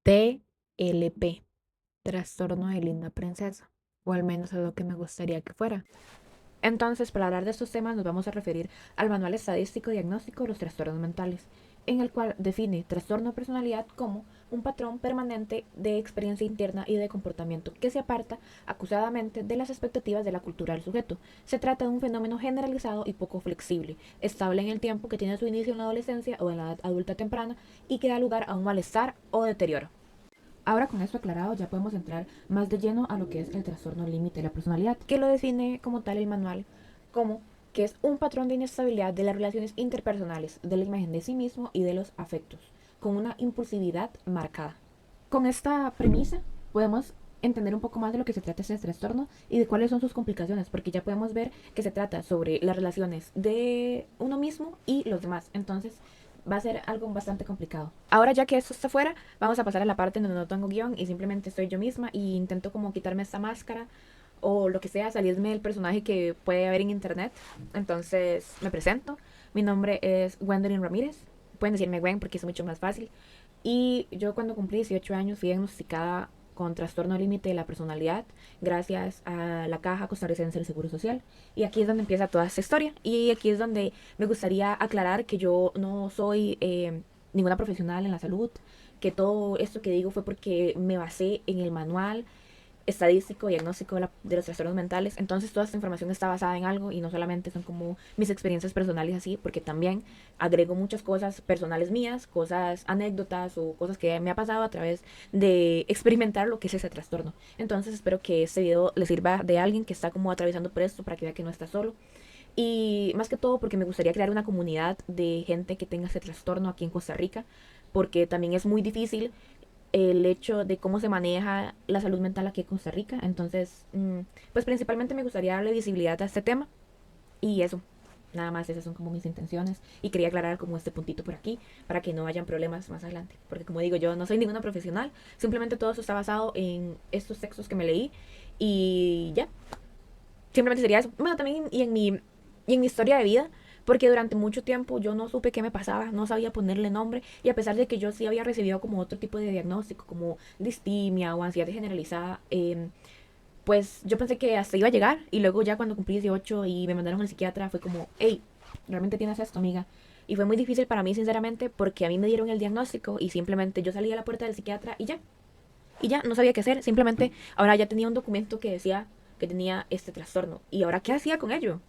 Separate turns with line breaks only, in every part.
TLP, trastorno de linda princesa, o al menos es lo que me gustaría que fuera. Entonces, para hablar de estos temas, nos vamos a referir al Manual Estadístico Diagnóstico de los Trastornos Mentales, en el cual define trastorno de personalidad como un patrón permanente de experiencia interna y de comportamiento que se aparta acusadamente de las expectativas de la cultura del sujeto. Se trata de un fenómeno generalizado y poco flexible, estable en el tiempo, que tiene su inicio en la adolescencia o en la edad adulta temprana y que da lugar a un malestar o deterioro. Ahora con esto aclarado ya podemos entrar más de lleno a lo que es el trastorno límite de la personalidad, que lo define como tal el manual, como que es un patrón de inestabilidad de las relaciones interpersonales, de la imagen de sí mismo y de los afectos, con una impulsividad marcada. Con esta premisa podemos entender un poco más de lo que se trata este trastorno y de cuáles son sus complicaciones, porque ya podemos ver que se trata sobre las relaciones de uno mismo y los demás. Entonces va a ser algo bastante complicado. Ahora ya que esto está fuera, vamos a pasar a la parte en donde no tengo guión y simplemente soy yo misma y intento como quitarme esta máscara o lo que sea, salirme del personaje que puede haber en internet. Entonces me presento. Mi nombre es Gwendolyn Ramírez. Pueden decirme Gwen porque es mucho más fácil. Y yo cuando cumplí 18 años fui diagnosticada con trastorno límite de la personalidad gracias a la Caja Costarricense del Seguro Social. Y aquí es donde empieza toda esta historia. Y aquí es donde me gustaría aclarar que yo no soy ninguna profesional en la salud, que todo esto que digo fue porque me basé en el manual estadístico, diagnóstico de los trastornos mentales. Entonces toda esta información está basada en algo y no solamente son como mis experiencias personales así, porque también agrego muchas cosas personales mías, cosas, anécdotas o cosas que me ha pasado a través de experimentar lo que es ese trastorno. Entonces espero que este video le sirva de alguien que está como atravesando por esto para que vea que no está solo. Y más que todo porque me gustaría crear una comunidad de gente que tenga ese trastorno aquí en Costa Rica, porque también es muy difícil el hecho de cómo se maneja la salud mental aquí en Costa Rica. Entonces, pues principalmente me gustaría darle visibilidad a este tema y eso. Nada más, esas son como mis intenciones. Y quería aclarar como este puntito por aquí para que no hayan problemas más adelante. Porque como digo, yo no soy ninguna profesional. Simplemente todo eso está basado en estos textos que me leí. Y ya, simplemente sería eso. Bueno, también y en mi historia de vida, porque durante mucho tiempo yo no supe qué me pasaba, no sabía ponerle nombre, y a pesar de que yo sí había recibido como otro tipo de diagnóstico, como distimia o ansiedad generalizada, pues yo pensé que hasta iba a llegar, y luego ya cuando cumplí 18 y me mandaron al psiquiatra, fue como, hey, realmente tienes esto, amiga. Y fue muy difícil para mí, sinceramente, porque a mí me dieron el diagnóstico y simplemente yo salí a la puerta del psiquiatra y ya. Y ya, no sabía qué hacer. Simplemente ahora ya tenía un documento que decía que tenía este trastorno. ¿Y ahora qué hacía con ello?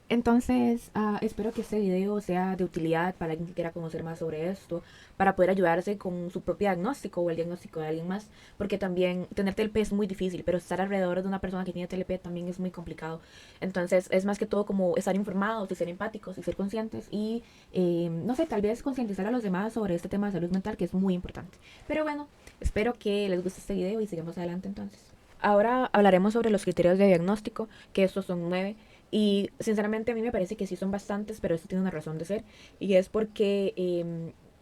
Entonces, espero que este video sea de utilidad para alguien que quiera conocer más sobre esto, para poder ayudarse con su propio diagnóstico o el diagnóstico de alguien más, porque también tener TLP es muy difícil, pero estar alrededor de una persona que tiene TLP también es muy complicado. Entonces, es más que todo como estar informados y ser empáticos y ser conscientes y, no sé, tal vez concientizar a los demás sobre este tema de salud mental que es muy importante. Pero bueno, espero que les guste este video y sigamos adelante entonces. Ahora hablaremos sobre los criterios de diagnóstico, que estos son 9. Y sinceramente a mí me parece que sí son bastantes, pero esto tiene una razón de ser. Y es porque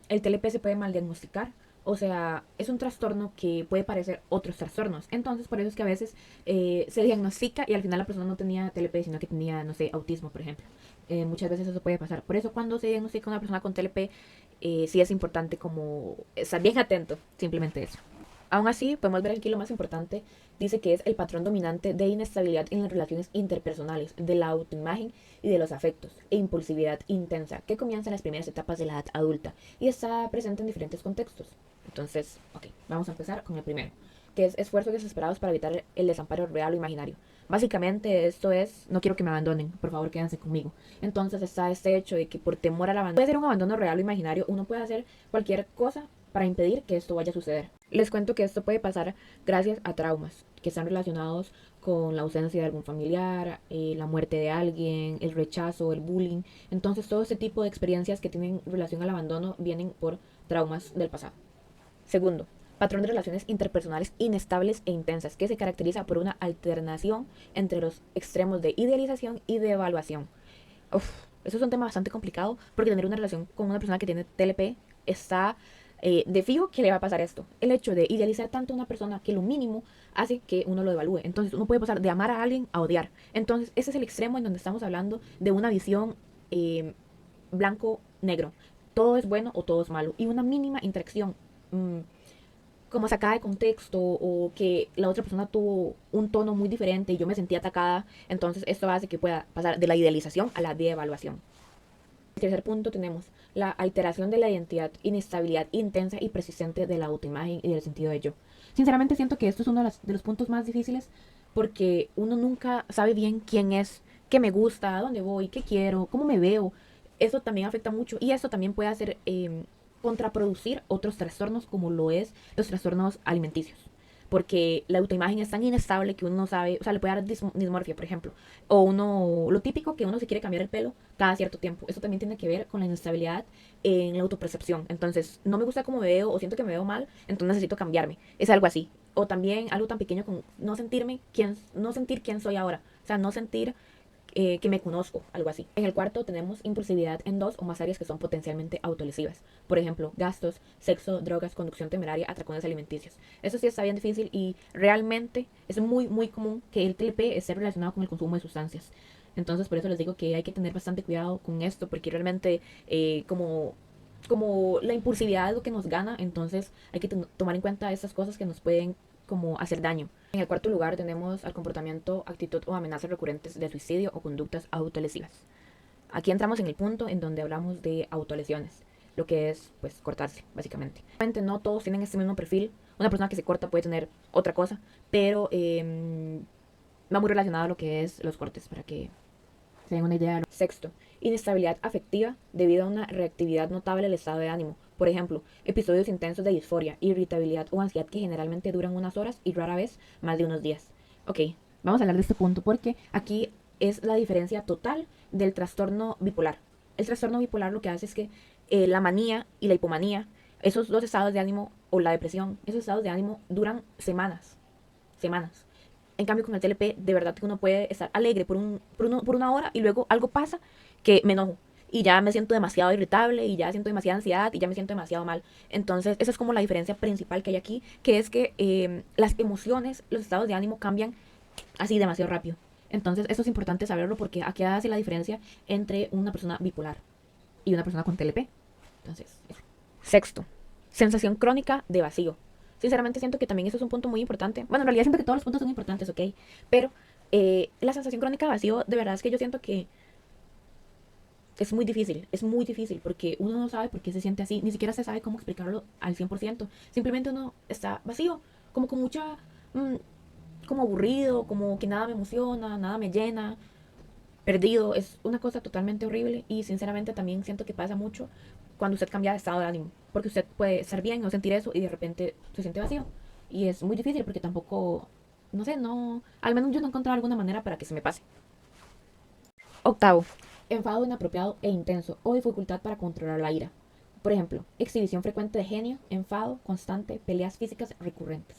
el TLP se puede mal diagnosticar. O sea, es un trastorno que puede parecer otros trastornos. Entonces, por eso es que a veces se diagnostica y al final la persona no tenía TLP, sino que tenía, no sé, autismo, por ejemplo. Muchas veces eso puede pasar. Por eso cuando se diagnostica una persona con TLP, sí es importante como estar bien atento, simplemente eso. Aún así, podemos ver aquí lo más importante, dice que es el patrón dominante de inestabilidad en las relaciones interpersonales, de la autoimagen y de los afectos, e impulsividad intensa, que comienza en las primeras etapas de la edad adulta y está presente en diferentes contextos. Entonces, ok, vamos a empezar con el primero, que es esfuerzos desesperados para evitar el desamparo real o imaginario. Básicamente esto es, no quiero que me abandonen, por favor quédense conmigo. Entonces está este hecho de que por temor al abandono, puede ser un abandono real o imaginario, uno puede hacer cualquier cosa para impedir que esto vaya a suceder. Les cuento que esto puede pasar gracias a traumas que están relacionados con la ausencia de algún familiar, la muerte de alguien, el rechazo, el bullying. Entonces todo este tipo de experiencias que tienen relación al abandono vienen por traumas del pasado. Segundo, patrón de relaciones interpersonales inestables e intensas, que se caracteriza por una alternación entre los extremos de idealización y de evaluación. Uf, eso es un tema bastante complicado porque tener una relación con una persona que tiene TLP está de fijo que le va a pasar esto. El hecho de idealizar tanto a una persona que lo mínimo hace que uno lo evalúe. Entonces uno puede pasar de amar a alguien a odiar. Entonces ese es el extremo en donde estamos hablando de una visión blanco-negro. Todo es bueno o todo es malo. Y una mínima interacción. como sacada de contexto o que la otra persona tuvo un tono muy diferente y yo me sentí atacada, entonces esto hace que pueda pasar de la idealización a la de-evaluación. En el tercer punto tenemos la alteración de la identidad, inestabilidad intensa y persistente de la autoimagen y del sentido de yo. Sinceramente siento que esto es uno de los puntos más difíciles porque uno nunca sabe bien quién es, qué me gusta, a dónde voy, qué quiero, cómo me veo. Eso también afecta mucho y eso también puede hacer contraproducir otros trastornos como lo es los trastornos alimenticios. Porque la autoimagen es tan inestable que uno no sabe, o sea, le puede dar dismorfia, por ejemplo. O uno, lo típico que uno se quiere cambiar el pelo cada cierto tiempo. Eso también tiene que ver con la inestabilidad en la autopercepción. Entonces, no me gusta cómo me veo o siento que me veo mal, entonces necesito cambiarme. Es algo así. O también algo tan pequeño como no sentir quién soy ahora. O sea, no sentir que me conozco, algo así. En el cuarto tenemos impulsividad en dos o más áreas que son potencialmente autolesivas. Por ejemplo, gastos, sexo, drogas, conducción temeraria, atracones alimenticios. Eso sí está bien difícil y realmente es muy, muy común que el TLP esté relacionado con el consumo de sustancias. Entonces, por eso les digo que hay que tener bastante cuidado con esto, porque realmente como la impulsividad es lo que nos gana, entonces hay que tomar en cuenta estas cosas que nos pueden como hacer daño. En el cuarto lugar tenemos al comportamiento, actitud o amenazas recurrentes de suicidio o conductas autolesivas. Aquí entramos en el punto en donde hablamos de autolesiones, lo que es pues cortarse, básicamente. Obviamente no todos tienen este mismo perfil. Una persona que se corta puede tener otra cosa, pero va muy relacionado a lo que es los cortes, para que se den una idea. Sexto, inestabilidad afectiva debido a una reactividad notable al estado de ánimo. Por ejemplo, episodios intensos de disforia, irritabilidad o ansiedad que generalmente duran unas horas y rara vez más de unos días. Ok, vamos a hablar de este punto porque aquí es la diferencia total del trastorno bipolar. El trastorno bipolar lo que hace es que la manía y la hipomanía, esos dos estados de ánimo o la depresión, esos estados de ánimo duran semanas, semanas. En cambio, con el TLP, de verdad que uno puede estar alegre por una hora y luego algo pasa que me enojo. Y ya me siento demasiado irritable y ya siento demasiada ansiedad y ya me siento demasiado mal. Entonces, esa es como la diferencia principal que hay aquí, que es que las emociones, los estados de ánimo cambian así demasiado rápido. Entonces, eso es importante saberlo porque aquí hace la diferencia entre una persona bipolar y una persona con TLP. Entonces, eso. Sexto, sensación crónica de vacío. Sinceramente siento que también eso es un punto muy importante. Bueno, en realidad siento que todos los puntos son importantes, ¿ok? Pero la sensación crónica de vacío, de verdad es que yo siento que es muy difícil porque uno no sabe por qué se siente así, ni siquiera se sabe cómo explicarlo al 100%. Simplemente uno está vacío, como con mucha, como aburrido, como que nada me emociona, nada me llena, perdido. Es una cosa totalmente horrible y sinceramente también siento que pasa mucho cuando usted cambia de estado de ánimo, porque usted puede estar bien, no sentir eso y de repente se siente vacío. Y es muy difícil porque tampoco, no sé, no, al menos yo no encontré alguna manera para que se me pase. Octavo, enfado inapropiado e intenso o dificultad para controlar la ira. Por ejemplo, exhibición frecuente de genio, enfado constante, peleas físicas recurrentes.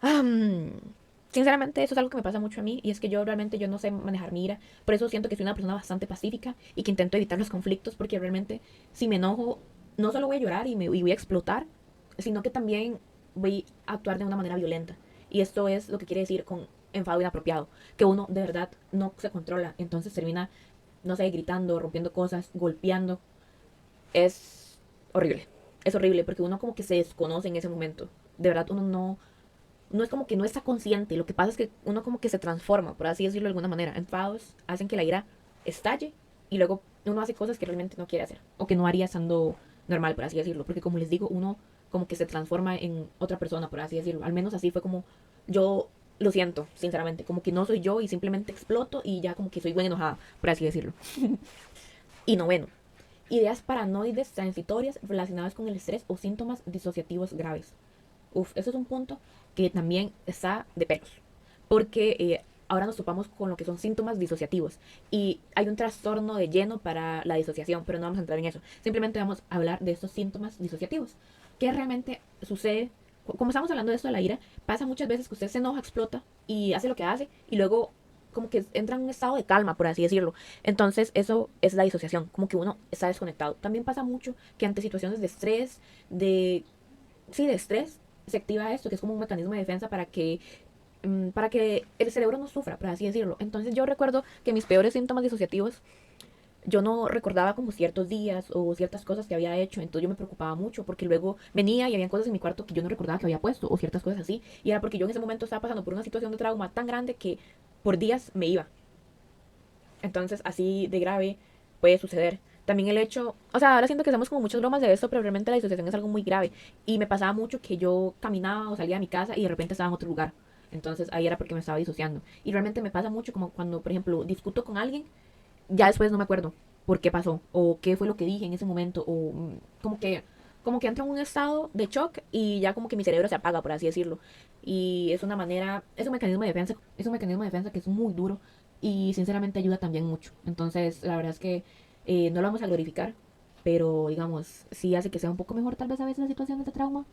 Um, Sinceramente, eso es algo que me pasa mucho a mí y es que yo realmente yo no sé manejar mi ira. Por eso siento que soy una persona bastante pacífica y que intento evitar los conflictos porque realmente si me enojo no solo voy a llorar y voy a explotar, sino que también voy a actuar de una manera violenta. Y esto es lo que quiere decir con enfado inapropiado, que uno de verdad no se controla, entonces termina, no sé, gritando, rompiendo cosas, golpeando. Es horrible, es horrible porque uno como que se desconoce en ese momento. De verdad uno no es como que no está consciente, lo que pasa es que uno como que se transforma, por así decirlo de alguna manera. Enfados hacen que la ira estalle y luego uno hace cosas que realmente no quiere hacer o que no haría estando normal, por así decirlo, porque como les digo, uno como que se transforma en otra persona, por así decirlo. Al menos así fue como yo lo siento, sinceramente, como que no soy yo y simplemente exploto y ya como que soy buena enojada, por así decirlo. Y noveno, ideas paranoides transitorias relacionadas con el estrés o síntomas disociativos graves. Uf, eso es un punto que también está de pelos. Porque ahora nos topamos con lo que son síntomas disociativos. Y hay un trastorno de lleno para la disociación, pero no vamos a entrar en eso. Simplemente vamos a hablar de estos síntomas disociativos. ¿Qué realmente sucede? Como estamos hablando de esto de la ira, pasa muchas veces que usted se enoja, explota y hace lo que hace y luego como que entra en un estado de calma, por así decirlo. Entonces eso es la disociación, como que uno está desconectado. También pasa mucho que ante situaciones de estrés, sí, de estrés, se activa esto, que es como un mecanismo de defensa para que el cerebro no sufra, por así decirlo. Entonces yo recuerdo que mis peores síntomas disociativos yo no recordaba como ciertos días o ciertas cosas que había hecho, entonces yo me preocupaba mucho porque luego venía y había cosas en mi cuarto que yo no recordaba que había puesto o ciertas cosas así, y era porque yo en ese momento estaba pasando por una situación de trauma tan grande que por días me iba. Entonces, así de grave puede suceder. También el hecho, o sea, ahora siento que hacemos como muchas bromas de esto, pero realmente la disociación es algo muy grave. Y me pasaba mucho que yo caminaba o salía de mi casa y de repente estaba en otro lugar. Entonces ahí era porque me estaba disociando. Y realmente me pasa mucho como cuando, por ejemplo, discuto con alguien, ya después no me acuerdo por qué pasó o qué fue lo que dije en ese momento o como que entro en un estado de shock y ya como que mi cerebro se apaga, por así decirlo. Y es una manera, es un mecanismo de defensa que es muy duro y sinceramente ayuda también mucho. Entonces, la verdad es que no lo vamos a glorificar, pero digamos, sí hace que sea un poco mejor tal vez a veces las situaciones de trauma,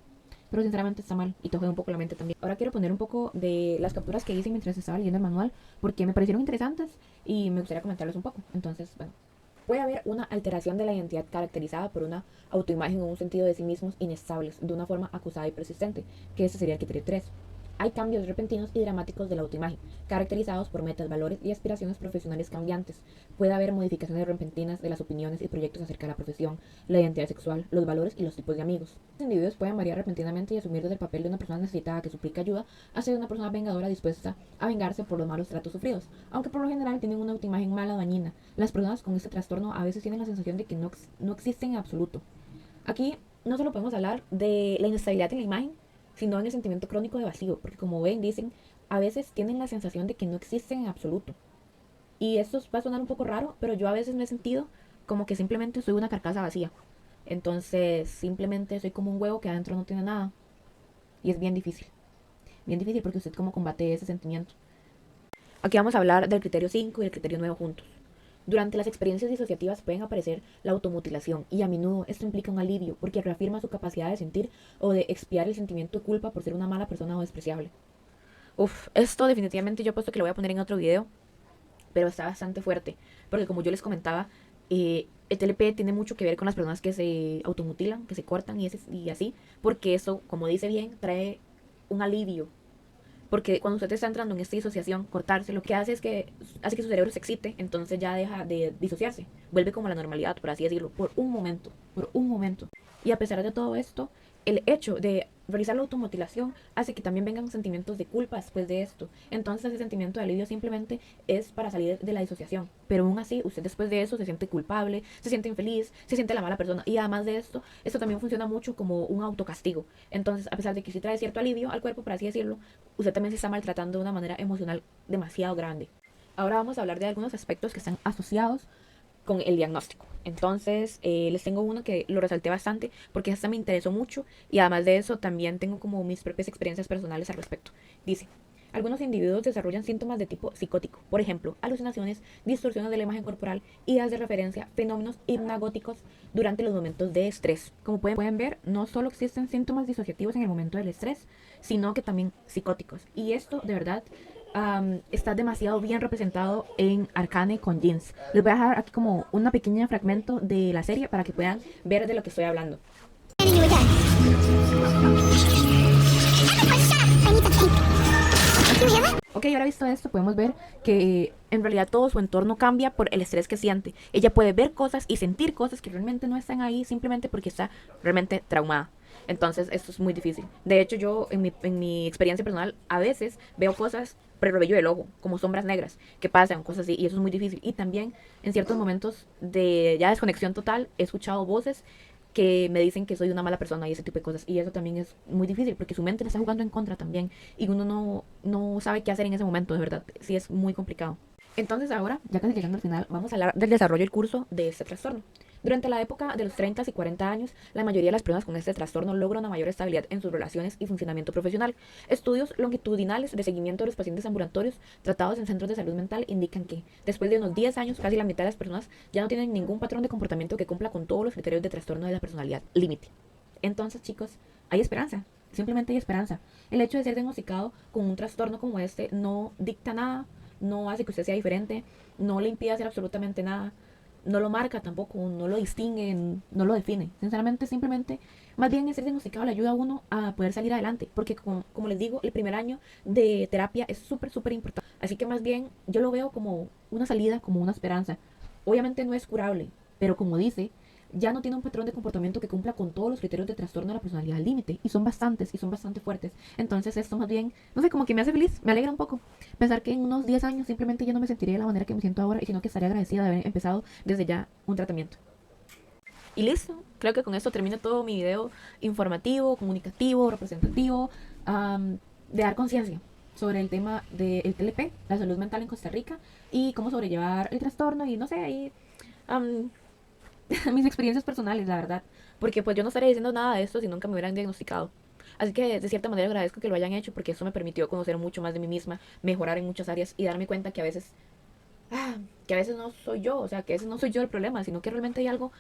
pero sinceramente está mal y te juega un poco la mente también. Ahora quiero poner un poco de las capturas que hice mientras estaba leyendo el manual porque me parecieron interesantes y me gustaría comentarles un poco. Entonces, bueno, puede haber una alteración de la identidad caracterizada por una autoimagen o un sentido de sí mismos inestables, de una forma acusada y persistente, que ese sería el criterio 3. Hay cambios repentinos y dramáticos de la autoimagen, caracterizados por metas, valores y aspiraciones profesionales cambiantes. Puede haber modificaciones repentinas de las opiniones y proyectos acerca de la profesión, la identidad sexual, los valores y los tipos de amigos. Los individuos pueden variar repentinamente y asumir desde el papel de una persona necesitada que suplica ayuda a ser una persona vengadora dispuesta a vengarse por los malos tratos sufridos, aunque por lo general tienen una autoimagen mala o dañina. Las personas con este trastorno a veces tienen la sensación de que no existen en absoluto. Aquí no solo podemos hablar de la inestabilidad en la imagen, sino en el sentimiento crónico de vacío, porque como ven, dicen, a veces tienen la sensación de que no existen en absoluto. Y esto va a sonar un poco raro, pero yo a veces me he sentido como que simplemente soy una carcasa vacía. Entonces, simplemente soy como un huevo que adentro no tiene nada. Y es bien difícil. Bien difícil porque usted cómo combate ese sentimiento. Aquí vamos a hablar del criterio 5 y el criterio 9 juntos. Durante las experiencias disociativas pueden aparecer la automutilación y a menudo esto implica un alivio porque reafirma su capacidad de sentir o de expiar el sentimiento de culpa por ser una mala persona o despreciable. Uf, esto definitivamente yo he puesto que lo voy a poner en otro video, pero está bastante fuerte porque como yo les comentaba, el TLP tiene mucho que ver con las personas que se automutilan, que se cortan y así, porque eso, como dice bien, trae un alivio porque cuando usted está entrando en esta disociación, cortarse lo que hace es que hace que su cerebro se excite, entonces ya deja de disociarse, vuelve como a la normalidad, por así decirlo, por un momento, por un momento. Y a pesar de todo esto, el hecho de realizar la automutilación hace que también vengan sentimientos de culpa después de esto. Entonces ese sentimiento de alivio simplemente es para salir de la disociación. Pero aún así, usted después de eso se siente culpable, se siente infeliz, se siente la mala persona. Y además de esto también funciona mucho como un autocastigo. Entonces, a pesar de que sí trae cierto alivio al cuerpo, por así decirlo, usted también se está maltratando de una manera emocional demasiado grande. Ahora vamos a hablar de algunos aspectos que están asociados con el diagnóstico. Entonces, les tengo uno que lo resalté bastante porque hasta me interesó mucho y además de eso también tengo como mis propias experiencias personales al respecto. Dice, algunos individuos desarrollan síntomas de tipo psicótico, por ejemplo, alucinaciones, distorsiones de la imagen corporal, ideas de referencia, fenómenos hipnagóticos durante los momentos de estrés. Como pueden ver, no solo existen síntomas disociativos en el momento del estrés, sino que también psicóticos. Y esto, de verdad, está demasiado bien representado en Arcane con Jeans. Les voy a dejar aquí como una pequeña fragmento de la serie para que puedan ver de lo que estoy hablando. Ok, ahora visto esto, podemos ver que en realidad todo su entorno cambia por el estrés que siente. Ella puede ver cosas y sentir cosas que realmente no están ahí simplemente porque está realmente traumada. Entonces, esto es muy difícil. De hecho, yo en mi experiencia personal a veces veo cosas por el rabillo del ojo, como sombras negras que pasan, cosas así, y eso es muy difícil. Y también en ciertos momentos de ya desconexión total, he escuchado voces que me dicen que soy una mala persona y ese tipo de cosas. Y eso también es muy difícil porque su mente le está jugando en contra también y uno no sabe qué hacer en ese momento, de verdad. Sí es muy complicado. Entonces ahora, ya casi llegando al final, vamos a hablar del desarrollo y el curso de este trastorno. Durante la época de los 30 y 40 años, la mayoría de las personas con este trastorno logran una mayor estabilidad en sus relaciones y funcionamiento profesional. Estudios longitudinales de seguimiento de los pacientes ambulatorios tratados en centros de salud mental indican que, después de unos 10 años, casi la mitad de las personas ya no tienen ningún patrón de comportamiento que cumpla con todos los criterios de trastorno de la personalidad límite. Entonces, chicos, hay esperanza. Simplemente hay esperanza. El hecho de ser diagnosticado con un trastorno como este no dicta nada, no hace que usted sea diferente, no le impide hacer absolutamente nada, no lo marca tampoco, no lo distingue, no lo define. Sinceramente, simplemente, más bien el ser diagnosticado le ayuda a uno a poder salir adelante, porque como les digo, el primer año de terapia es súper, súper importante. Así que más bien yo lo veo como una salida, como una esperanza. Obviamente no es curable, pero como dice, ya no tiene un patrón de comportamiento que cumpla con todos los criterios de trastorno de la personalidad límite. Y son bastantes, y son bastante fuertes. Entonces esto más bien, no sé, como que me hace feliz, me alegra un poco. Pensar que en unos 10 años simplemente ya no me sentiría de la manera que me siento ahora, y sino que estaría agradecida de haber empezado desde ya un tratamiento. Y listo, creo que con esto termino todo mi video informativo, comunicativo, representativo, de dar conciencia sobre el tema del TLP, la salud mental en Costa Rica, y cómo sobrellevar el trastorno, y no sé, ahí um, mis experiencias personales, la verdad. Porque pues yo no estaría diciendo nada de esto si nunca me hubieran diagnosticado. Así que de cierta manera agradezco que lo hayan hecho porque eso me permitió conocer mucho más de mí misma, mejorar en muchas áreas y darme cuenta que a veces no soy yo, o sea, que a veces no soy yo el problema, sino que realmente hay algo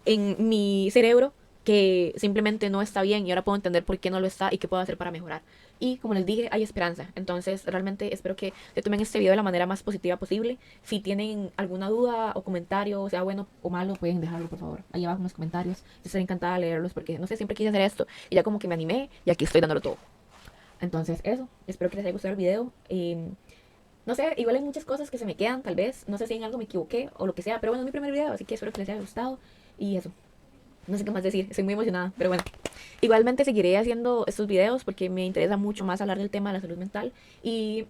en mi cerebro que simplemente no está bien y ahora puedo entender por qué no lo está y qué puedo hacer para mejorar. Y como les dije, hay esperanza. Entonces, realmente espero que se tomen este video de la manera más positiva posible. Si tienen alguna duda o comentario, sea bueno o malo, pueden dejarlo, por favor, ahí abajo en los comentarios. Yo estaré encantada de leerlos porque, no sé, siempre quise hacer esto y ya como que me animé y aquí estoy dándolo todo. Entonces, eso. Espero que les haya gustado el video. No sé, igual hay muchas cosas que se me quedan, tal vez. No sé si en algo me equivoqué o lo que sea, pero bueno, es mi primer video, así que espero que les haya gustado. Y eso. No sé qué más decir, estoy muy emocionada, pero bueno. Igualmente seguiré haciendo estos videos porque me interesa mucho más hablar del tema de la salud mental y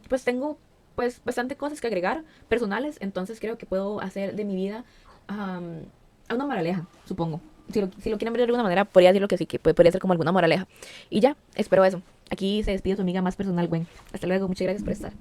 pues tengo pues bastante cosas que agregar personales, entonces creo que puedo hacer de mi vida a una moraleja, supongo. Si lo quieren ver de alguna manera, podría decirlo que sí, que podría ser como alguna moraleja. Y ya, espero eso. Aquí se despide su amiga más personal, Gwen. Hasta luego, muchas gracias por estar.